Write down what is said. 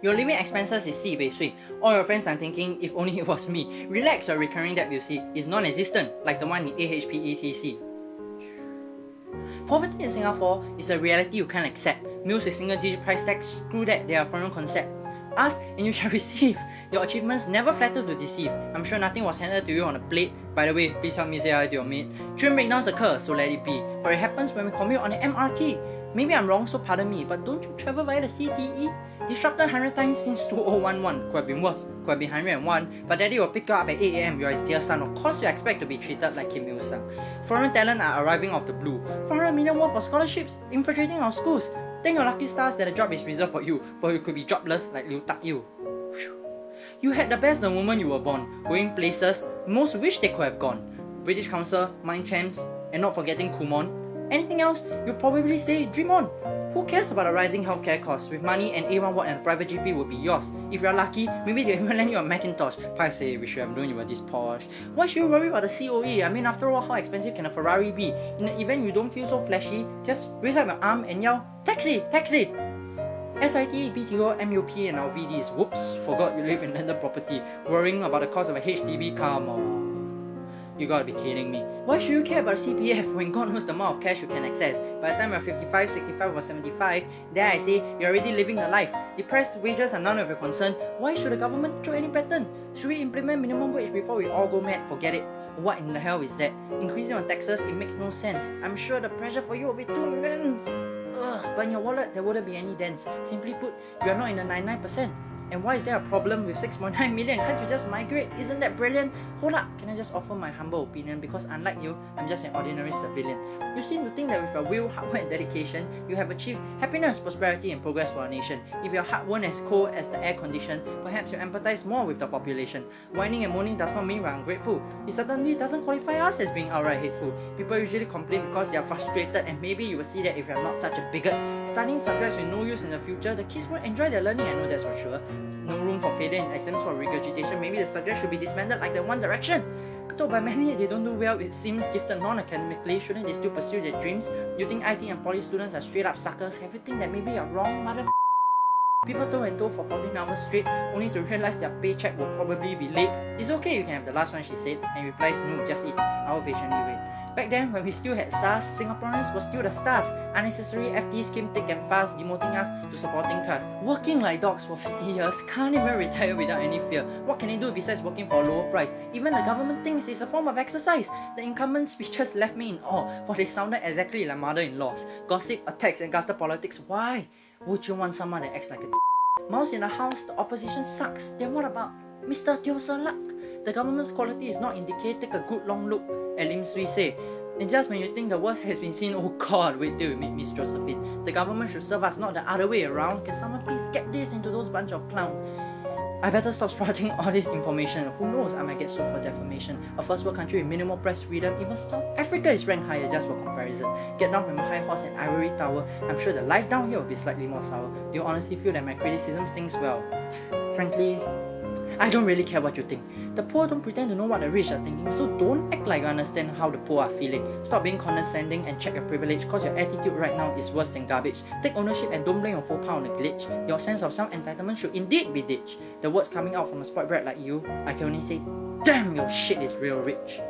Your living expenses is sibei sui. All your friends are thinking, if only it was me. Relax, your recurring debt you see is non-existent, like the one in AHPETC. Poverty in Singapore is a reality you can't accept. Meals with single-digit price tags, screw that, they are a foreign concept. Ask and you shall receive. Your achievements never flatter to deceive. I'm sure nothing was handed to you on a plate. By the way, please help me say hi to your mate. Train breakdowns occur, so let it be. For it happens when we commute on the MRT. Maybe I'm wrong, so pardon me, but don't you travel via the CTE? Disrupted 100 times since 2011. Could have been worse, could have been 101. But daddy will pick you up at 8 AM. You're his dear son. Of course you expect to be treated like Kim Il-sung. Foreign talent are arriving off the blue. 400 million worth of scholarships infiltrating our schools. Thank your lucky stars that a job is reserved for you you could be jobless like Liu Tak Yu. You had the best the moment you were born, going places most wish they could have gone. British Council, Mind Champs, and not forgetting Kumon. Anything else, you'll probably say dream on. Who cares about the rising healthcare costs? With money, an A1 ward and a private GP will be yours. If you're lucky, maybe they'll even lend you a Macintosh. I say, we should have known you were this posh. Why should you worry about the COE? I mean, after all, how expensive can a Ferrari be? In the event you don't feel so flashy, just raise up your arm and yell, taxi, taxi! SIT, BTO, MUP and our VDs. Whoops, forgot you live in landed property. Worrying about the cost of a HDB car more. You gotta be kidding me. Why should you care about CPF when God knows the amount of cash you can access? By the time you're 55, 65 or 75, there I say, you're already living the life. Depressed wages are none of your concern. Why should the government throw any pattern? Should we implement minimum wage before we all go mad? Forget it. What in the hell is that? Increasing on taxes, it makes no sense. I'm sure the pressure for you will be too immense. But in your wallet, there wouldn't be any dents. Simply put, you are not in the 99%. And why is there a problem with 6.9 million? Can't you just migrate? Isn't that brilliant? Hold up, can I just offer my humble opinion? Because unlike you, I'm just an ordinary civilian. You seem to think that with your will, hard work and dedication, you have achieved happiness, prosperity and progress for our nation. If your heart weren't as cold as the air condition, perhaps you empathize more with the population. Whining and moaning does not mean we're ungrateful. It certainly doesn't qualify us as being outright hateful. People usually complain because they are frustrated, and maybe you will see that if you're not such a bigot. Studying subjects with no use in the future, the kids won't enjoy their learning, I know that's for sure. No room for failure in exams for regurgitation. Maybe the subject should be disbanded like the One Direction. Though by many they don't do well, it seems gifted non-academically. Shouldn't they still pursue their dreams? You think IT and poly students are straight up suckers? Have you think that maybe you're wrong, mother? People told and told for 14 hours straight, only to realize their paycheck will probably be late. It's okay, you can have the last one, she said, and replies, no, just eat. I will patiently wait. Back then, when we still had SARS, Singaporeans were still the stars. Unnecessary FTs came thick and fast, demoting us to supporting class. Working like dogs for 50 years, can't even retire without any fear. What can they do besides working for a lower price? Even the government thinks it's a form of exercise. The incumbent speeches left me in awe, for they sounded exactly like mother-in-laws. Gossip, attacks and gutter politics, why? Would you want someone that acts like a mouse in the house? The opposition sucks. Then what about Mr. Teo Ser Luck? The government's quality is not indicated. Take a good long look at Lim Swee Say. And just when you think the worst has been seen, oh god, wait till you meet Miss Josephine. The government should serve us, not the other way around. Can someone please get this into those bunch of clowns? I better stop sprouting all this information. Who knows, I might get sued for defamation. A first world country with minimal press freedom, even South Africa is ranked higher just for comparison. Get down from a high horse and ivory tower. I'm sure the life down here will be slightly more sour. Do you honestly feel that my criticism stings? Well, frankly, I don't really care what you think. The poor don't pretend to know what the rich are thinking, so don't act like you understand how the poor are feeling. Stop being condescending and check your privilege, cause your attitude right now is worse than garbage. Take ownership and don't blame your faux pas on the glitch. Your sense of self-entitlement should indeed be ditched. The words coming out from a spoiled brat like you, I can only say, damn, your shit is real rich.